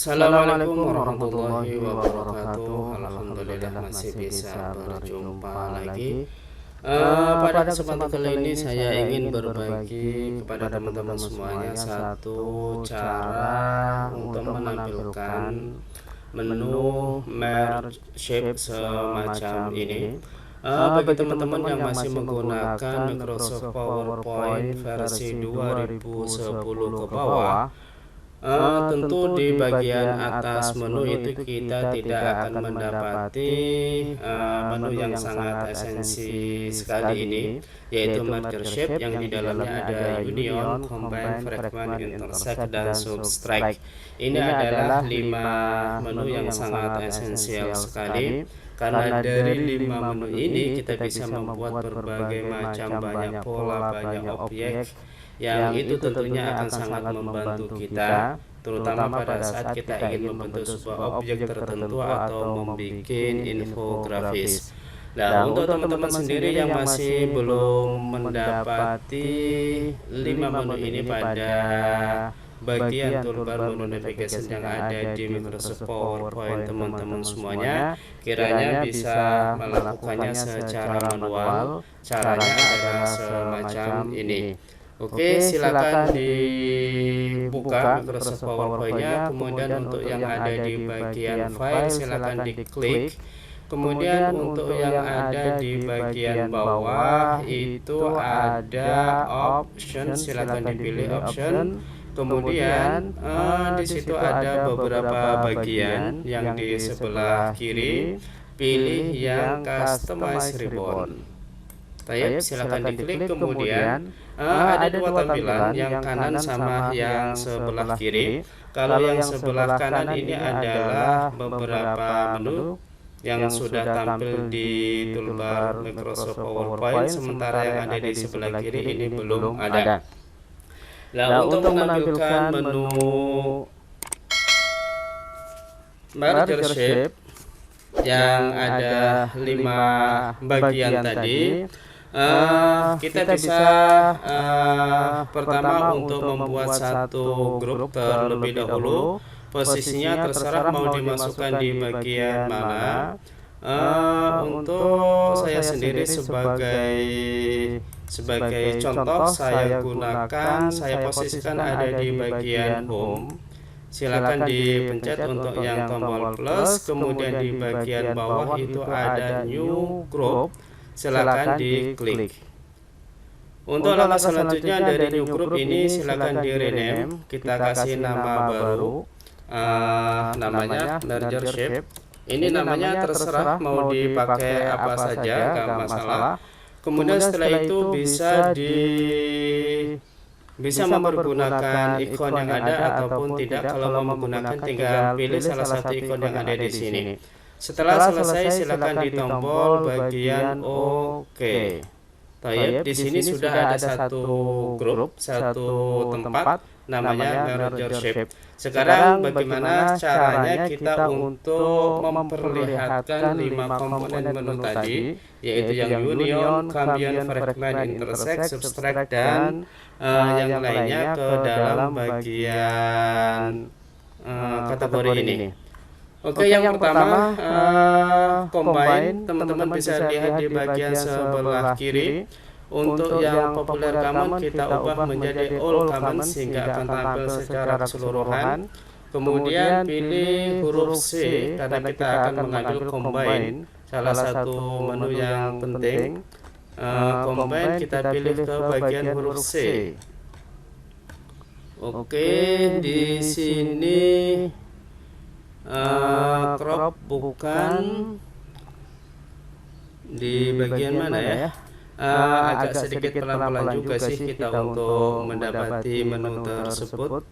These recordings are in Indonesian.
Assalamualaikum warahmatullahi wabarakatuh. Alhamdulillah masih bisa berjumpa lagi. Pada kesempatan kali ini saya ingin berbagi kepada teman-teman semuanya satu cara untuk menampilkan menu merge shape semacam ini. Bagi teman-teman yang masih menggunakan Microsoft PowerPoint versi 2010 ke bawah, tentu di bagian atas menu itu kita tidak akan mendapati menu yang sangat esensi sekali ini, yaitu merger shape yang di dalamnya ada union, combine, fragment, intersect, dan subtract. Ini adalah 5 menu yang sangat esensial sekali, karena dari 5 menu ini kita bisa membuat berbagai macam banyak pola, banyak objek yang itu tentunya akan sangat membantu kita, terutama pada saat kita ingin membentuk sebuah objek tertentu atau membuat infografis. Nah, untuk teman-teman sendiri yang masih belum mendapati 5 menu ini pada bagian toolbar menu navigation yang ada di Microsoft PowerPoint, teman-teman semuanya kiranya bisa melakukannya secara manual. Caranya adalah semacam ini. Oke, silakan dibuka Microsoft PowerPoint-nya. Kemudian untuk yang ada di bagian file silakan diklik. Kemudian untuk yang ada di bagian bawah itu ada option, silakan dipilih option. Kemudian di situ ada beberapa bagian. Yang di sebelah kiri pilih yang customize ribbon. Silakan diklik. Kemudian ada 2 tampilan, yang kanan sama yang sebelah kiri. Kalau yang sebelah kanan ini adalah beberapa menu yang sudah tampil di toolbar Microsoft PowerPoint, sementara yang ada di sebelah kiri ini belum ada. Nah, untuk menampilkan menu merger shape yang ada 5 bagian tadi, kita bisa pertama untuk membuat satu grup terlebih dahulu. Posisinya terserah mau dimasukkan di bagian mana. Untuk saya sendiri sebagai contoh, saya posisikan ada di bagian home. Silakan dipencet untuk yang tombol plus, kemudian di bagian bawah itu ada new group. Silakan diklik. Untuk langkah selanjutnya dari new group ini silakan di rename, kita kasih nama baru, namanya merger shape. Ini namanya terserah mau dipakai apa saja, gak masalah. Kemudian setelah itu bisa mempergunakan ikon yang ada ataupun tidak. Kalau mau menggunakan tinggal pilih salah satu ikon yang ada di sini. Setelah selesai silakan di tombol bagian OK. Di sini sudah ada satu grup, satu tempat namanya merger shape. Sekarang bagaimana caranya kita untuk memperlihatkan 5 komponen menu tadi, yaitu yang union, combine, fragment, intersect, subtract, dan yang lainnya ke dalam bagian kategori ini. Oke, yang pertama combine, teman-teman bisa lihat di bagian sebelah kiri. Untuk yang populer common kita ubah menjadi all common sehingga akan tampil secara keseluruhan. Kemudian pilih huruf C karena kita akan mengambil combine, salah satu menu yang penting. Combine kita pilih ke bagian huruf C. Oke, di sini crop bukan di bagian mana ya? Agak sedikit pelan-pelan juga sih kita untuk mendapati menu tersebut.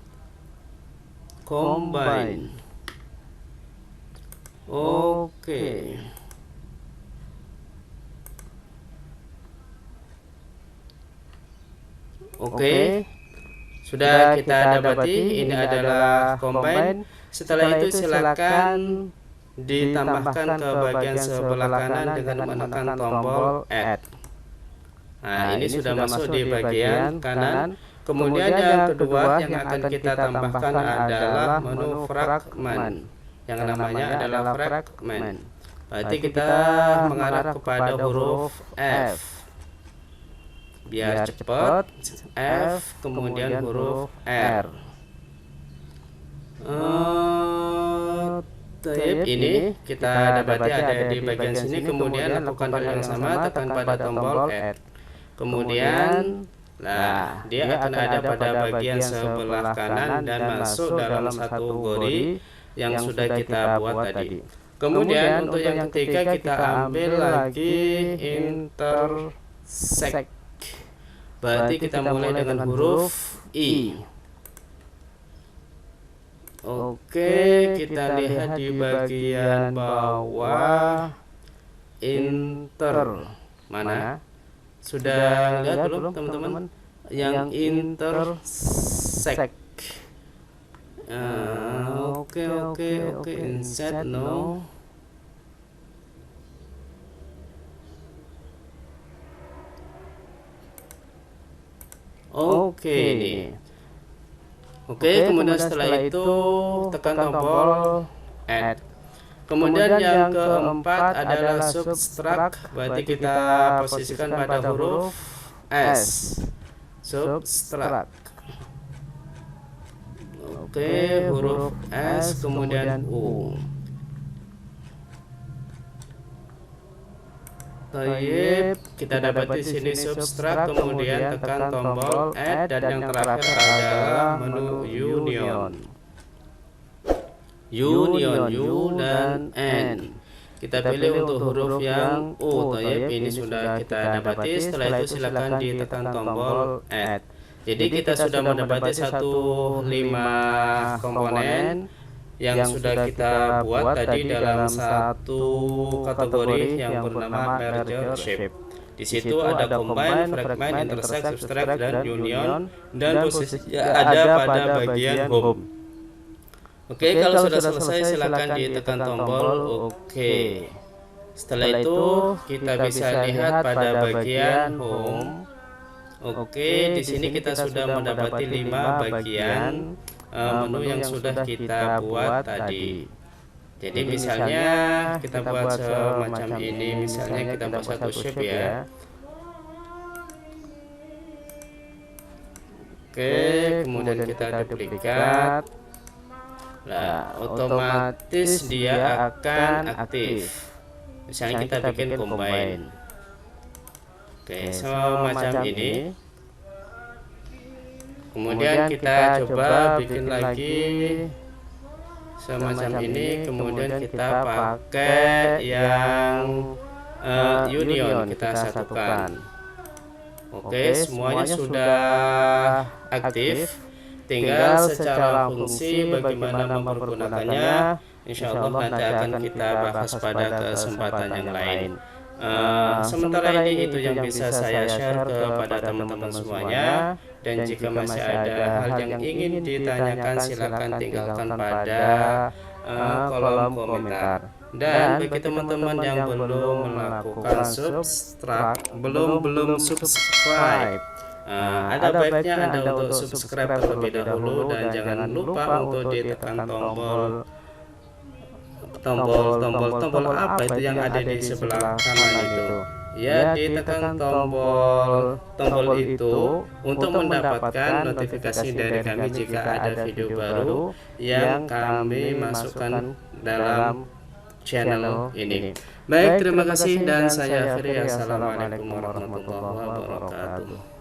Combine. Oke. Sudah kita dapati ini adalah combine. Setelah itu silakan ditambahkan ke bagian sebelah kanan dengan menekan tombol add. Nah, ini sudah masuk di bagian kanan. Kemudian yang kedua yang akan kita tambahkan adalah menu fragment, yang namanya adalah fragment. Berarti kita mengarah kepada huruf F. Biar cepat, F kemudian huruf R. Ini kita dapati ada di bagian sini. Kemudian lakukan hal yang sama, tekan pada tombol Add. Kemudian dia akan ada pada bagian sebelah kanan dan masuk dalam satu kategori yang sudah kita buat tadi. Kemudian untuk yang ketiga kita ambil lagi intersect. Berarti kita mulai dengan huruf I. Oke, kita lihat di bagian bawah inter. Mana? Sudah lihat belum teman-teman? Yang intersect. Oke, insert no. Oke, kemudian setelah itu tekan tombol Add. Kemudian yang keempat adalah subtract. Berarti kita posisikan pada huruf S. Subtract. Huruf S kemudian U. Kita dapat di sini subtract, kemudian tekan tombol Add, dan yang terakhir adalah menu Union. U dan N. Kita pilih untuk huruf yang U. Ini sudah kita dapati. Setelah itu silakan ditekan tombol Add. Jadi kita sudah mendapati 5 komponen yang sudah kita buat tadi dalam satu kategori yang bernama merger shape. Di situ ada combine, fragment, intersect, subtract, dan union, dan posisinya ada pada bagian home. Kalau sudah selesai silakan ditekan tombol OK. Setelah itu kita bisa lihat pada bagian home. Di sini kita sudah mendapati 5 bagian menu yang sudah kita buat tadi. Jadi misalnya kita buat semacam ini, misalnya kita buat satu shape ya. Kemudian kita duplikat. Otomatis dia akan aktif. Misalnya kita bikin combine. Semacam ini. Kemudian kita coba bikin lagi semacam ini. Kemudian kita pakai yang union, kita satukan. Semuanya sudah aktif. Tinggal secara fungsi bagaimana mempergunakannya, insya Allah nanti akan kita bahas pada kesempatan yang lain. Sementara ini itu yang bisa saya share kepada teman-teman semuanya, dan jika masih ada hal yang ingin ditanyakan silakan tinggalkan pada kolom komentar. Dan bagi teman-teman yang belum melakukan belum subscribe, ada baiknya Anda untuk subscribe terlebih dahulu, dan jangan lupa untuk ditekan tombol apa itu yang ada di sebelah kanan itu. Ya, ditekan tombol itu untuk mendapatkan notifikasi dari kami jika ada video baru yang kami masukkan dalam channel ini. Baik, terima kasih dan saya akhiri. Assalamualaikum warahmatullahi wabarakatuh.